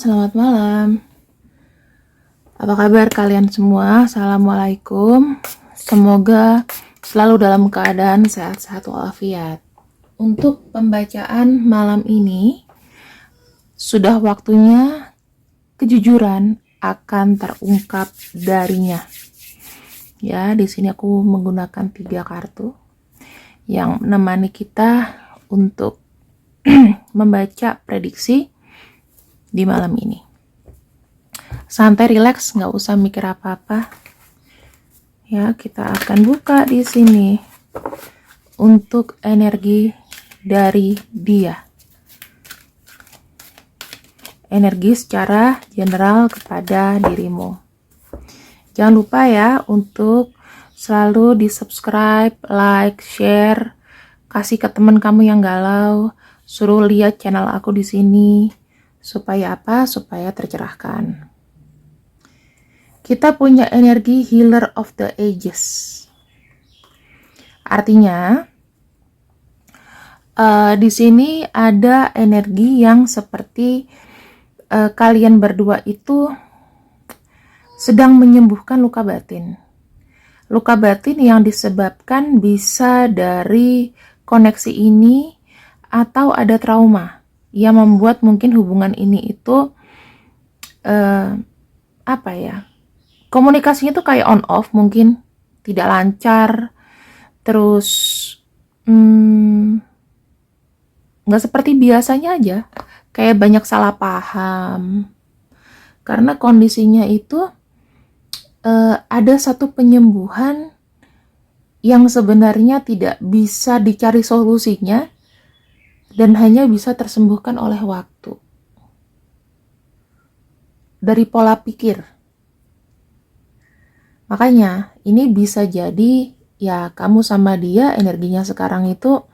selamat malam. Apa kabar kalian semua? Assalamualaikum. Semoga selalu dalam keadaan sehat-sehat walafiat. Untuk pembacaan malam ini, sudah waktunya kejujuran akan terungkap darinya. Ya, di sini aku menggunakan 3 kartu yang menemani kita untuk membaca prediksi di malam ini. Santai, rileks, nggak usah mikir apa-apa. Ya, kita akan buka di sini untuk energi dari dia. Energi secara general kepada dirimu. Jangan lupa ya untuk selalu di-subscribe, like, share, kasih ke teman kamu yang galau, suruh lihat channel aku di sini. Supaya apa? Supaya tercerahkan. Kita punya energi healer of the ages. Artinya, di sini ada energi yang seperti kalian berdua itu sedang menyembuhkan luka batin. Luka batin yang disebabkan bisa dari koneksi ini atau ada trauma yang membuat mungkin hubungan ini itu komunikasinya tuh kayak on off, mungkin tidak lancar, terus nggak seperti biasanya aja, kayak banyak salah paham karena kondisinya itu ada satu penyembuhan yang sebenarnya tidak bisa dicari solusinya dan hanya bisa tersembuhkan oleh waktu. Dari pola pikir. Makanya, ini bisa jadi ya kamu sama dia energinya sekarang itu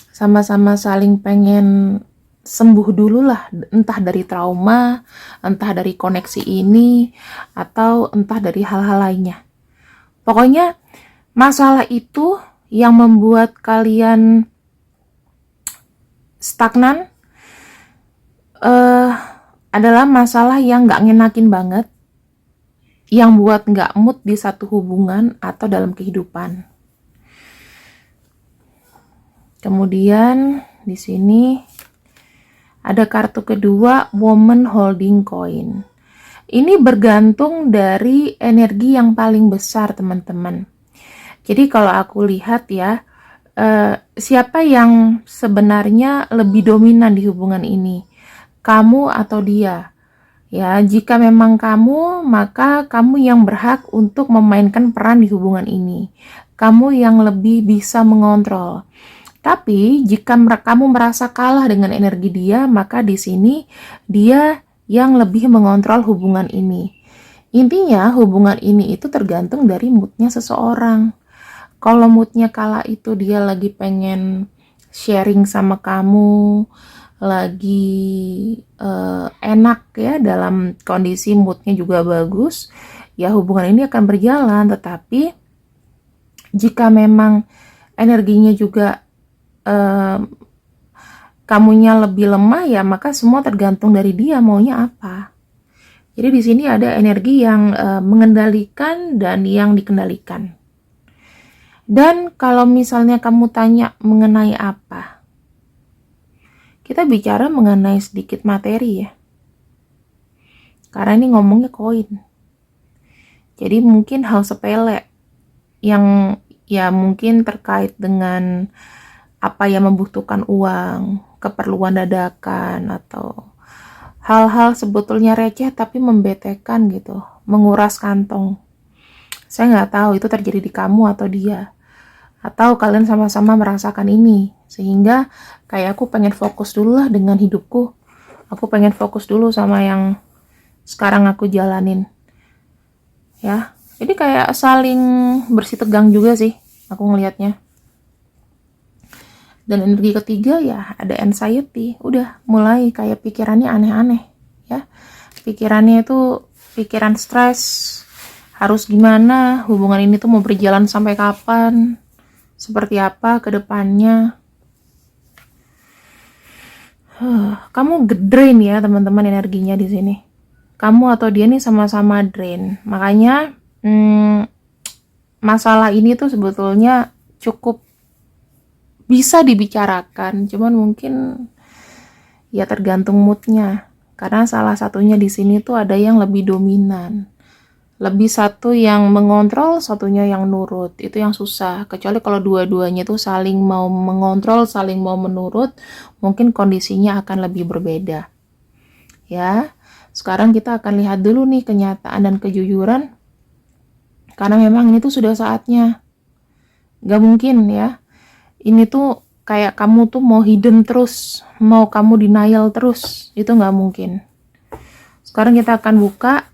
sama-sama saling pengen sembuh dulu lah. Entah dari trauma, entah dari koneksi ini, atau entah dari hal-hal lainnya. Pokoknya, masalah itu yang membuat kalian stagnan adalah masalah yang gak ngenakin banget, yang buat gak mood di satu hubungan atau dalam kehidupan. Kemudian di sini ada kartu kedua, Woman Holding Coin. Ini bergantung dari energi yang paling besar, teman-teman. Jadi kalau aku lihat ya, siapa yang sebenarnya lebih dominan di hubungan ini, kamu atau dia? Ya, jika memang kamu, maka kamu yang berhak untuk memainkan peran di hubungan ini. Kamu yang lebih bisa mengontrol. Tapi jika kamu merasa kalah dengan energi dia, maka di sini dia yang lebih mengontrol hubungan ini. Intinya hubungan ini itu tergantung dari moodnya seseorang. Kalau moodnya kala itu dia lagi pengen sharing sama kamu, lagi enak ya, dalam kondisi moodnya juga bagus, ya hubungan ini akan berjalan. Tetapi jika memang energinya juga kamunya lebih lemah, ya maka semua tergantung dari dia maunya apa. Jadi di sini ada energi yang mengendalikan dan yang dikendalikan. Dan kalau misalnya kamu tanya mengenai apa, kita bicara mengenai sedikit materi ya. Karena ini ngomongnya koin. Jadi mungkin hal sepele yang ya mungkin terkait dengan apa yang membutuhkan uang, keperluan dadakan, atau hal-hal sebetulnya receh tapi membetekan gitu, menguras kantong. Saya nggak tahu itu terjadi di kamu atau dia, atau kalian sama-sama merasakan ini, sehingga kayak aku pengen fokus dulu lah dengan hidupku, aku pengen fokus dulu sama yang sekarang aku jalanin ya. Jadi kayak saling bersih tegang juga sih aku ngelihatnya. Dan energi ketiga ya ada anxiety, udah mulai kayak pikirannya aneh-aneh ya, pikirannya itu pikiran stres, harus gimana, hubungan ini tuh mau berjalan sampai kapan, seperti apa ke depannya. Kamu drain ya teman-teman energinya di sini. Kamu atau dia nih sama-sama drain. Makanya masalah ini tuh sebetulnya cukup bisa dibicarakan, cuman mungkin ya tergantung moodnya. Karena salah satunya di sini tuh ada yang lebih dominan. Lebih satu yang mengontrol, satunya yang nurut. Itu yang susah. Kecuali kalau dua-duanya tuh saling mau mengontrol, saling mau menurut, mungkin kondisinya akan lebih berbeda. Ya, sekarang kita akan lihat dulu nih kenyataan dan kejujuran. Karena memang ini tuh sudah saatnya. Gak mungkin ya. Ini tuh kayak kamu tuh mau hidden terus, mau kamu denial terus. Itu gak mungkin. Sekarang kita akan buka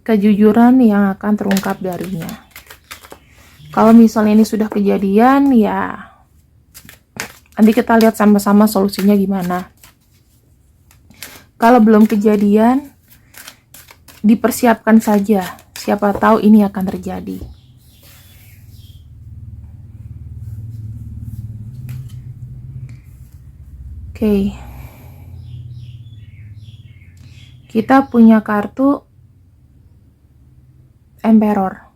kejujuran yang akan terungkap darinya. Kalau misalnya ini sudah kejadian, ya nanti kita lihat sama-sama solusinya gimana. Kalau belum kejadian, dipersiapkan saja. Siapa tahu ini akan terjadi. Oke. Kita punya kartu Emperor.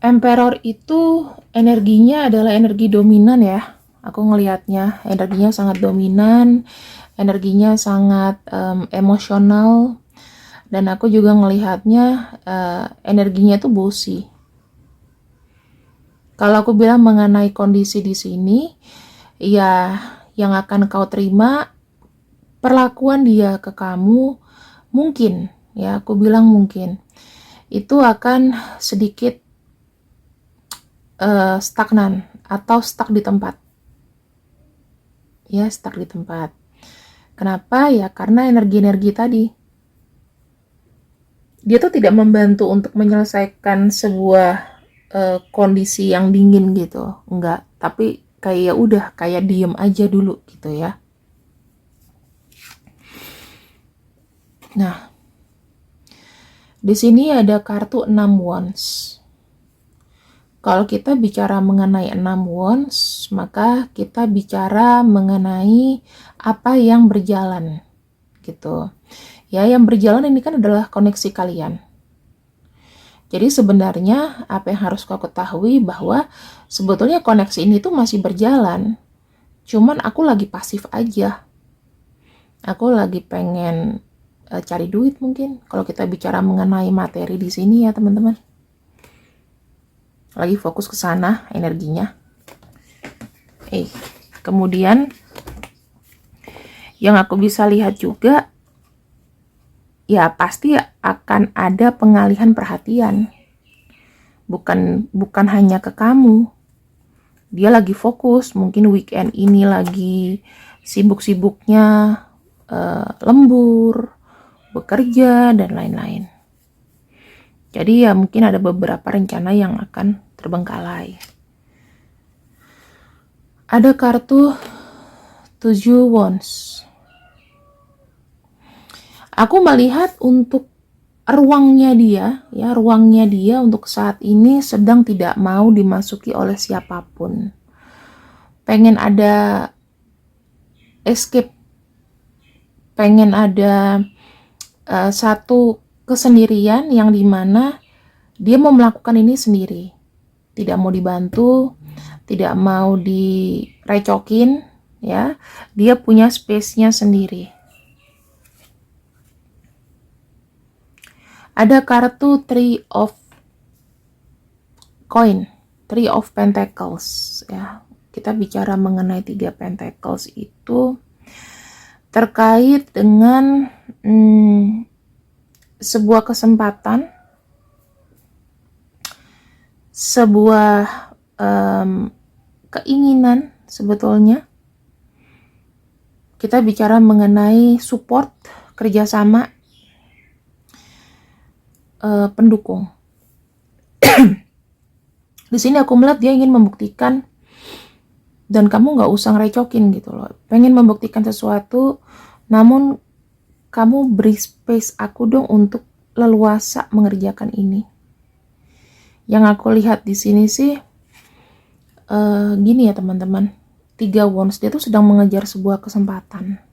Emperor itu energinya adalah energi dominan ya. Aku ngelihatnya energinya sangat dominan, energinya sangat emosional, dan aku juga ngelihatnya energinya itu bossy. Kalau aku bilang mengenai kondisi di sini, ya yang akan kau terima perlakuan dia ke kamu mungkin. Ya, aku bilang mungkin itu akan sedikit stagnan atau stuck di tempat. Ya, stuck di tempat. Kenapa? Ya, karena energi-energi tadi. Dia tuh tidak membantu untuk menyelesaikan sebuah kondisi yang dingin gitu. Enggak, tapi kayak udah kayak diem aja dulu gitu ya. Nah, di sini ada kartu 6 wands. Kalau kita bicara mengenai 6 wands, maka kita bicara mengenai apa yang berjalan gitu. Ya, yang berjalan ini kan adalah koneksi kalian. Jadi sebenarnya apa yang harus kau ketahui bahwa sebetulnya koneksi ini tuh masih berjalan. Cuman aku lagi pasif aja. Aku lagi pengen cari duit mungkin. Kalau kita bicara mengenai materi di sini ya teman-teman. Lagi fokus ke sana energinya. Kemudian yang aku bisa lihat juga, ya pasti akan ada pengalihan perhatian. Bukan hanya ke kamu. Dia lagi fokus, mungkin weekend ini lagi sibuk-sibuknya lembur, bekerja, dan lain-lain. Jadi ya mungkin ada beberapa rencana yang akan terbengkalai. Ada kartu 7 wands. Aku melihat untuk ruangnya dia untuk saat ini sedang tidak mau dimasuki oleh siapapun. Pengen ada escape, pengen ada satu kesendirian yang dimana dia mau melakukan ini sendiri, tidak mau dibantu, tidak mau direcokin, ya. Dia punya space-nya sendiri. Ada kartu 3 of coin, 3 of pentacles, ya. Kita bicara mengenai 3 pentacles itu terkait dengan sebuah kesempatan, sebuah keinginan sebetulnya. Kita bicara mengenai support, kerjasama, pendukung. Di sini aku melihat dia ingin membuktikan, dan kamu nggak usah ngerecokin gitu loh. Pengen membuktikan sesuatu, namun kamu beri space aku dong untuk leluasa mengerjakan ini. Yang aku lihat di sini sih gini ya teman-teman. 3 wands, dia tuh sedang mengejar sebuah kesempatan.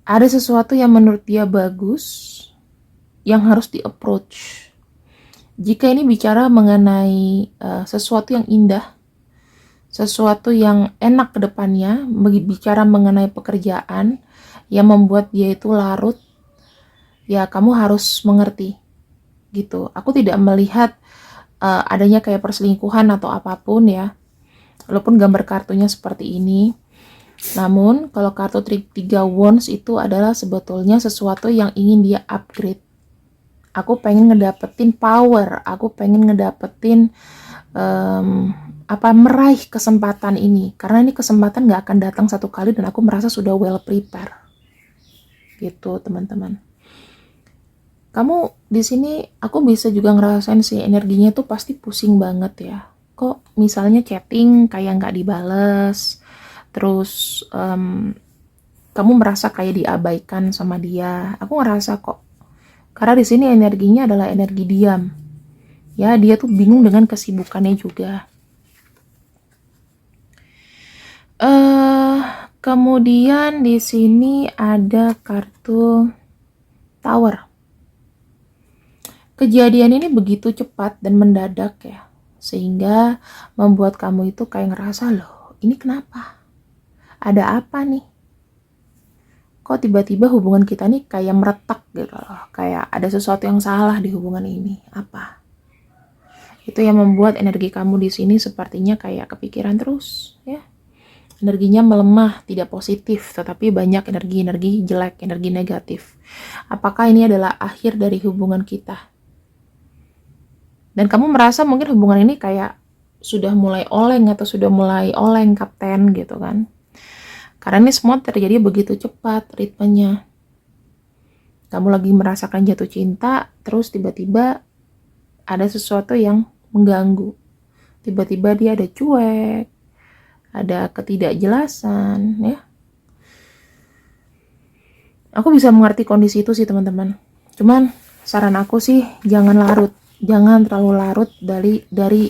Ada sesuatu yang menurut dia bagus, yang harus di-approach. Jika ini bicara mengenai sesuatu yang indah, sesuatu yang enak ke depannya, bicara mengenai pekerjaan yang membuat dia itu larut, ya kamu harus mengerti gitu. Aku tidak melihat adanya kayak perselingkuhan atau apapun ya, walaupun gambar kartunya seperti ini. Namun kalau kartu 3 wands itu adalah sebetulnya sesuatu yang ingin dia upgrade. Aku pengen ngedapetin power, aku pengen ngedapetin meraih kesempatan ini, karena ini kesempatan gak akan datang satu kali dan aku merasa sudah well prepare gitu teman-teman. Kamu di sini aku bisa juga ngerasain sih energinya tuh pasti pusing banget ya. Kok misalnya chatting kayak nggak dibales, terus kamu merasa kayak diabaikan sama dia. Aku ngerasa kok, karena di sini energinya adalah energi diam. Ya, dia tuh bingung dengan kesibukannya juga. Kemudian di sini ada kartu Tower. Kejadian ini begitu cepat dan mendadak ya, sehingga membuat kamu itu kayak ngerasa, loh ini kenapa? Ada apa nih? Kok tiba-tiba hubungan kita nih kayak meretak gitu loh, kayak ada sesuatu yang salah di hubungan ini. Apa? Itu yang membuat energi kamu di sini sepertinya kayak kepikiran terus ya. Energinya melemah, tidak positif, tetapi banyak energi-energi jelek, energi negatif. Apakah ini adalah akhir dari hubungan kita? Dan kamu merasa mungkin hubungan ini kayak sudah mulai oleng atau sudah mulai oleng kapten gitu kan. Karena ini semua terjadi begitu cepat ritmenya. Kamu lagi merasakan jatuh cinta, terus tiba-tiba ada sesuatu yang mengganggu. Tiba-tiba dia ada cuek, ada ketidakjelasan ya. Aku bisa mengerti kondisi itu sih teman-teman. Cuman saran aku sih jangan larut. Jangan terlalu larut dari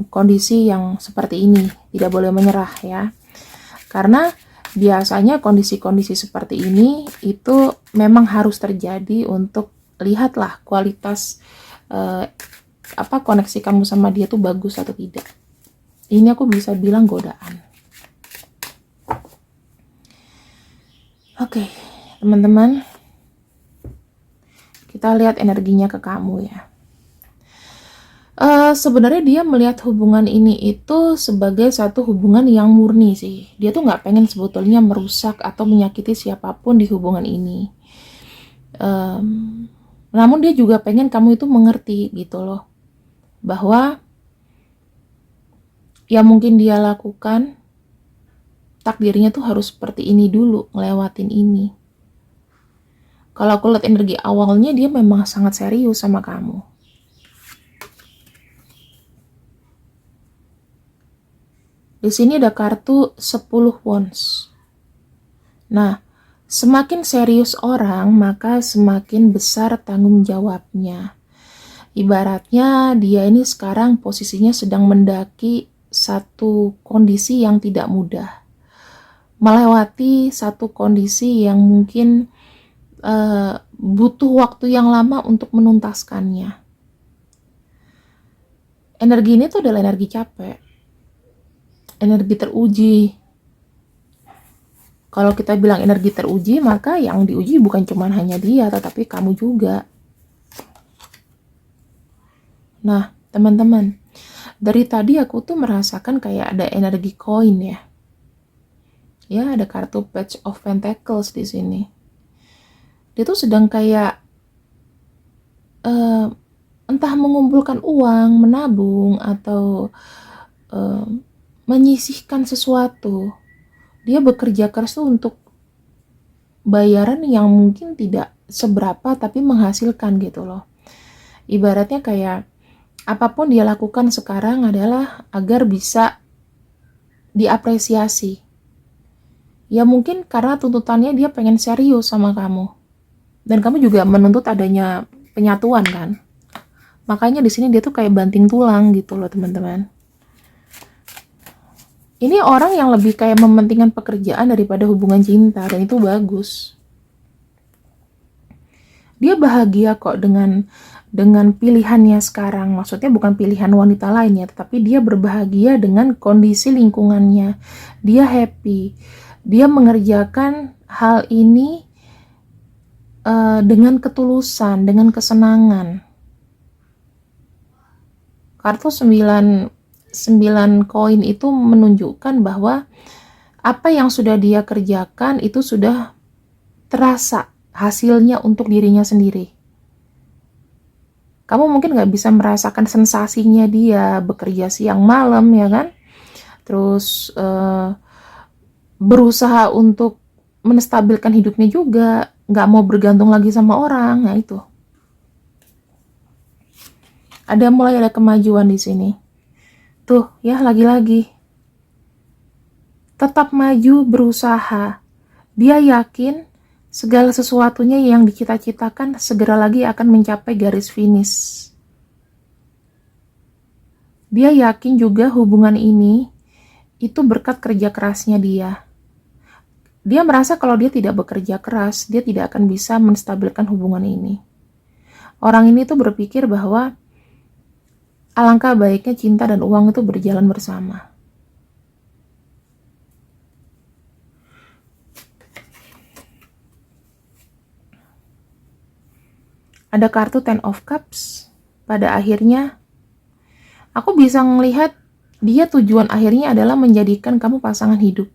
kondisi yang seperti ini. Tidak boleh menyerah ya. Karena biasanya kondisi-kondisi seperti ini itu memang harus terjadi untuk lihatlah kualitas koneksi kamu sama dia tuh bagus atau tidak. Ini aku bisa bilang godaan. Oke, teman-teman. Kita lihat energinya ke kamu ya. Sebenarnya dia melihat hubungan ini itu sebagai satu hubungan yang murni sih. Dia tuh nggak pengen sebetulnya merusak atau menyakiti siapapun di hubungan ini. Namun dia juga pengen kamu itu mengerti gitu loh, bahwa yang mungkin dia lakukan takdirnya tuh harus seperti ini dulu, ngelewatin ini. Kalau aku lihat energi awalnya dia memang sangat serius sama kamu. Di sini ada kartu 10 wands. Nah, semakin serius orang, maka semakin besar tanggung jawabnya. Ibaratnya dia ini sekarang posisinya sedang mendaki satu kondisi yang tidak mudah. Melewati satu kondisi yang mungkin butuh waktu yang lama untuk menuntaskannya. Energi ini tuh adalah energi capek. Energi teruji. Kalau kita bilang energi teruji, maka yang diuji bukan cuma hanya dia, tetapi kamu juga. Nah, teman-teman, dari tadi aku tuh merasakan kayak ada energi koin ya. Ya, ada kartu Page of Pentacles di sini. Dia tuh sedang kayak entah mengumpulkan uang, menabung, atau menyisihkan sesuatu. Dia bekerja keras tuh untuk bayaran yang mungkin tidak seberapa tapi menghasilkan gitu loh. Ibaratnya kayak apapun dia lakukan sekarang adalah agar bisa diapresiasi. Ya mungkin karena tuntutannya dia pengen serius sama kamu. Dan kamu juga menuntut adanya penyatuan kan. Makanya di sini dia tuh kayak banting tulang gitu loh teman-teman. Ini orang yang lebih kayak mementingkan pekerjaan daripada hubungan cinta, dan itu bagus. Dia bahagia kok dengan pilihannya sekarang. Maksudnya bukan pilihan wanita lainnya, tetapi dia berbahagia dengan kondisi lingkungannya. Dia happy. Dia mengerjakan hal ini dengan ketulusan, dengan kesenangan. Kartu 9 koin itu menunjukkan bahwa apa yang sudah dia kerjakan itu sudah terasa hasilnya untuk dirinya sendiri. Kamu mungkin nggak bisa merasakan sensasinya dia bekerja siang malam, ya kan? Terus berusaha untuk menstabilkan hidupnya juga, nggak mau bergantung lagi sama orang. Nah itu, mulai ada kemajuan di sini. Tuh ya, lagi-lagi tetap maju, berusaha. Dia yakin segala sesuatunya yang dicita-citakan segera lagi akan mencapai garis finish. Dia yakin juga hubungan ini itu berkat kerja kerasnya dia. Dia merasa kalau dia tidak bekerja keras, dia tidak akan bisa menstabilkan hubungan ini. Orang ini tuh berpikir bahwa alangkah baiknya cinta dan uang itu berjalan bersama. Ada kartu Ten of Cups. Pada akhirnya, aku bisa melihat dia tujuan akhirnya adalah menjadikan kamu pasangan hidup.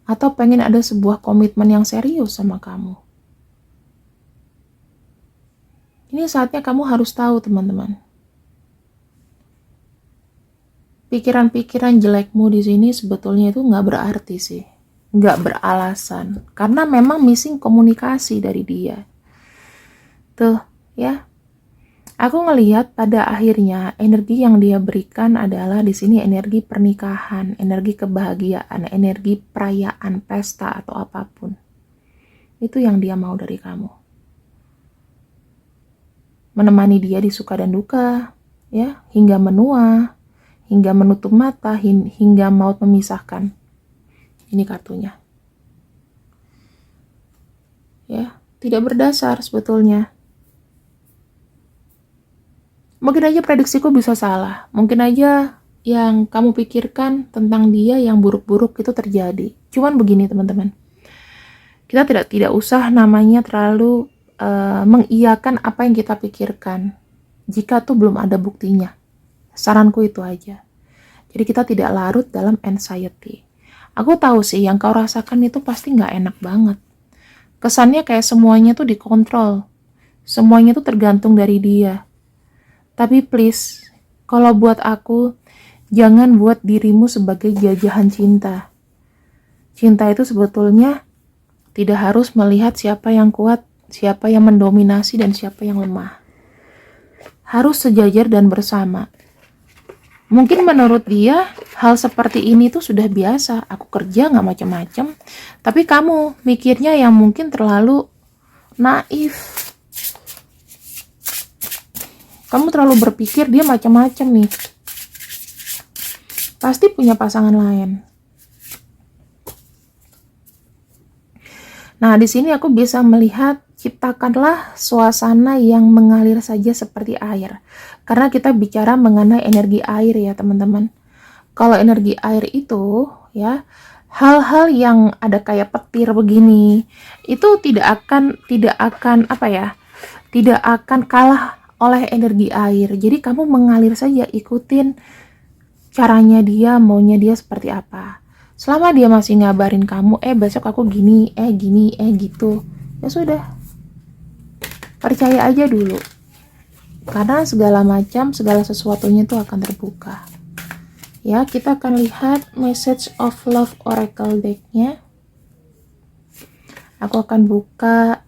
Atau pengen ada sebuah komitmen yang serius sama kamu. Ini saatnya kamu harus tahu, teman-teman. Pikiran-pikiran jelekmu di sini sebetulnya itu nggak berarti sih. Nggak beralasan. Karena memang missing komunikasi dari dia. Tuh, ya. Aku ngelihat pada akhirnya energi yang dia berikan adalah di sini energi pernikahan, energi kebahagiaan, energi perayaan, pesta atau apapun. Itu yang dia mau dari kamu. Menemani dia di suka dan duka, ya, hingga menua, hingga menutup mata, hingga maut memisahkan. Ini kartunya. Ya, tidak berdasar sebetulnya. Mungkin aja prediksiku bisa salah. Mungkin aja yang kamu pikirkan tentang dia yang buruk-buruk itu terjadi. Cuman begini, teman-teman. Kita tidak usah namanya terlalu mengiyakan apa yang kita pikirkan jika tuh belum ada buktinya. Saranku itu aja. Jadi kita tidak larut dalam anxiety. Aku tahu sih yang kau rasakan itu pasti nggak enak banget. Kesannya kayak semuanya tuh dikontrol. Semuanya tuh tergantung dari dia. Tapi please, kalau buat aku, jangan buat dirimu sebagai jajahan cinta. Cinta itu sebetulnya tidak harus melihat siapa yang kuat, siapa yang mendominasi, dan siapa yang lemah. Harus sejajar dan bersama. Mungkin menurut dia, hal seperti ini tuh sudah biasa. Aku kerja nggak macam-macam. Tapi kamu mikirnya yang mungkin terlalu naif. Kamu terlalu berpikir dia macam-macam nih. Pasti punya pasangan lain. Nah, di sini aku bisa melihat ciptakanlah suasana yang mengalir saja seperti air. Karena kita bicara mengenai energi air ya, teman-teman. Kalau energi air itu, ya, hal-hal yang ada kayak petir begini, itu tidak akan apa ya? Tidak akan kalah oleh energi air. Jadi kamu mengalir saja, ikutin caranya dia, maunya dia seperti apa. Selama dia masih ngabarin kamu, besok aku gini, gini, gitu. Ya sudah. Percaya aja dulu. Karena segala sesuatunya itu akan terbuka. Ya, kita akan lihat message of love oracle deck-nya. Aku akan buka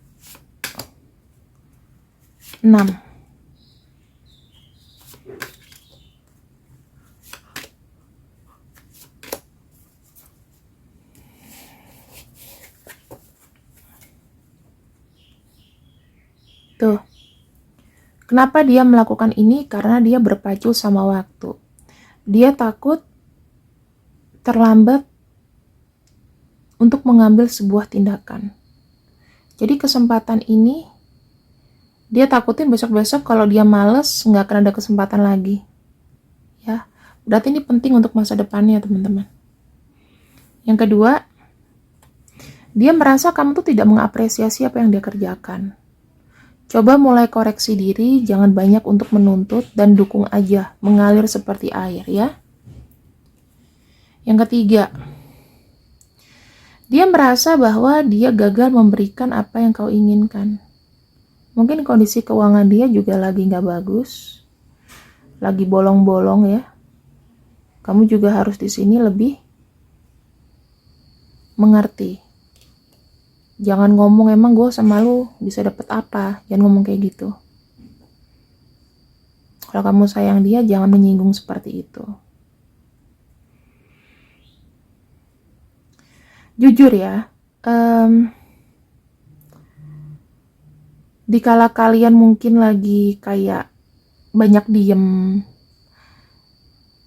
6. Tuh. Kenapa dia melakukan ini? Karena dia berpacu sama waktu. Dia takut terlambat untuk mengambil sebuah tindakan. Jadi kesempatan ini dia takutin besok-besok kalau dia males nggak akan ada kesempatan lagi. Ya, berarti ini penting untuk masa depannya teman-teman. Yang kedua, dia merasa kamu tuh tidak mengapresiasi apa yang dia kerjakan. Coba mulai koreksi diri, jangan banyak untuk menuntut dan dukung aja, mengalir seperti air ya. Yang ketiga, dia merasa bahwa dia gagal memberikan apa yang kau inginkan. Mungkin kondisi keuangan dia juga lagi nggak bagus, lagi bolong-bolong ya. Kamu juga harus di sini lebih mengerti. Jangan ngomong emang gue sama lu bisa dapet apa, jangan ngomong kayak gitu. Kalau kamu sayang dia, jangan menyinggung seperti itu. Jujur ya, dikala kalian mungkin lagi kayak banyak diem,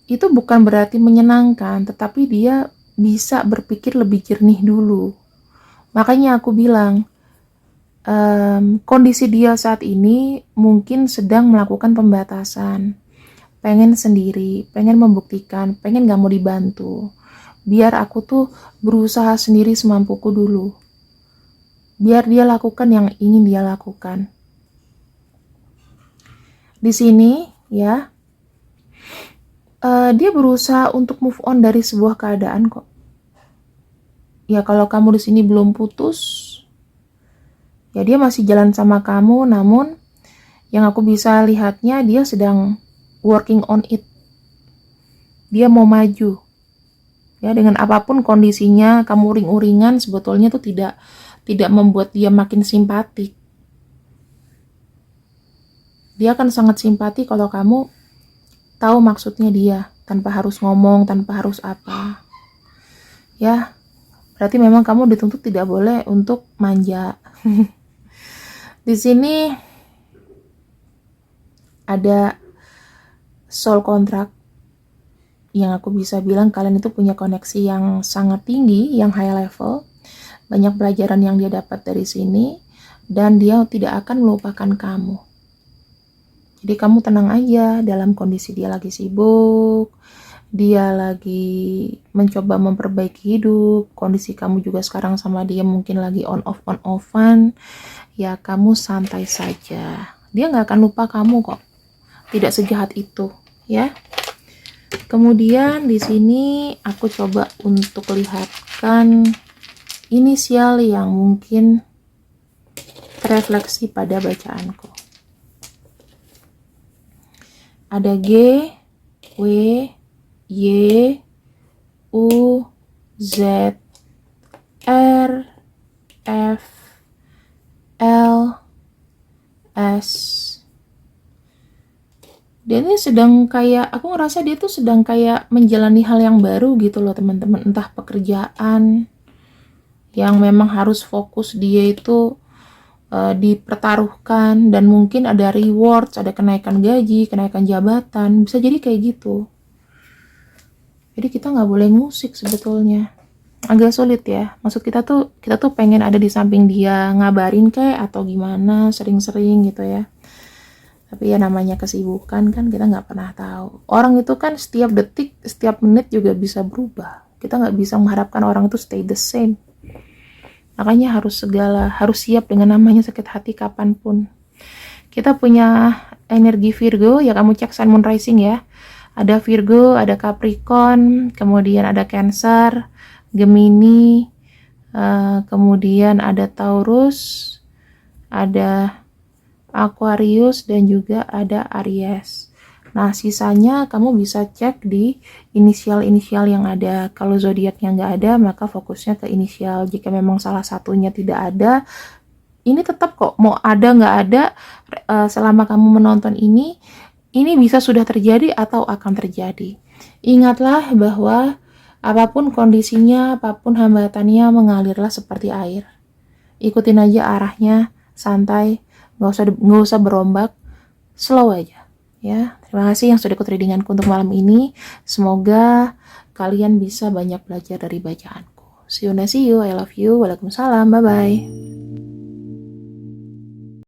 itu bukan berarti menyenangkan, tetapi dia bisa berpikir lebih jernih dulu. Makanya aku bilang, kondisi dia saat ini mungkin sedang melakukan pembatasan, pengen sendiri, pengen membuktikan, pengen gak mau dibantu. Biar aku tuh berusaha sendiri semampuku dulu. Biar dia lakukan yang ingin dia lakukan. Di sini ya, dia berusaha untuk move on dari sebuah keadaan kok. Ya kalau kamu di sini belum putus, ya dia masih jalan sama kamu, namun yang aku bisa lihatnya dia sedang working on it. Dia mau maju. Ya dengan apapun kondisinya, kamu uring-uringan sebetulnya tuh tidak membuat dia makin simpatik. Dia akan sangat simpati kalau kamu tahu maksudnya dia, tanpa harus ngomong, tanpa harus apa. Ya, berarti memang kamu dituntut tidak boleh untuk manja. Di sini ada soul contract yang aku bisa bilang kalian itu punya koneksi yang sangat tinggi, yang high level. Banyak pelajaran yang dia dapat dari sini dan dia tidak akan melupakan kamu. Jadi kamu tenang aja dalam kondisi dia lagi sibuk, dia lagi mencoba memperbaiki hidup, kondisi kamu juga sekarang sama dia mungkin lagi on-offan, ya kamu santai saja. Dia nggak akan lupa kamu kok, tidak sejahat itu, ya. Kemudian di sini aku coba untuk lihatkan inisial yang mungkin terefleksi pada bacaanku. Ada G, W, Y, U, Z, R, F, L, S. Dia ini sedang kayak, aku ngerasa dia tuh sedang kayak menjalani hal yang baru gitu loh teman-teman. Entah pekerjaan yang memang harus fokus dia itu dipertaruhkan, dan mungkin ada rewards, ada kenaikan gaji, kenaikan jabatan, bisa jadi kayak gitu. Jadi kita nggak boleh ngusik sebetulnya. Agak sulit ya. Maksud kita tuh pengen ada di samping dia, ngabarin kayak atau gimana, sering-sering gitu ya. Tapi ya namanya kesibukan kan, kita nggak pernah tahu. Orang itu kan setiap detik, setiap menit juga bisa berubah. Kita nggak bisa mengharapkan orang itu stay the same. Makanya harus siap dengan namanya sakit hati kapanpun. Kita punya energi Virgo, ya kamu cek Sun Moon Rising ya. Ada Virgo, ada Capricorn, kemudian ada Cancer, Gemini, kemudian ada Taurus, ada Aquarius, dan juga ada Aries. Nah, sisanya kamu bisa cek di inisial-inisial yang ada. Kalau zodiaknya nggak ada, maka fokusnya ke inisial. Jika memang salah satunya tidak ada, ini tetap kok. Mau ada nggak ada, selama kamu menonton ini bisa sudah terjadi atau akan terjadi. Ingatlah bahwa apapun kondisinya, apapun hambatannya, mengalirlah seperti air. Ikutin aja arahnya, santai, nggak usah berombak, slow aja. Ya, terima kasih yang sudah ikut readinganku untuk malam ini. Semoga kalian bisa banyak belajar dari bacaanku. See you, I love you. Waalaikumsalam, bye-bye.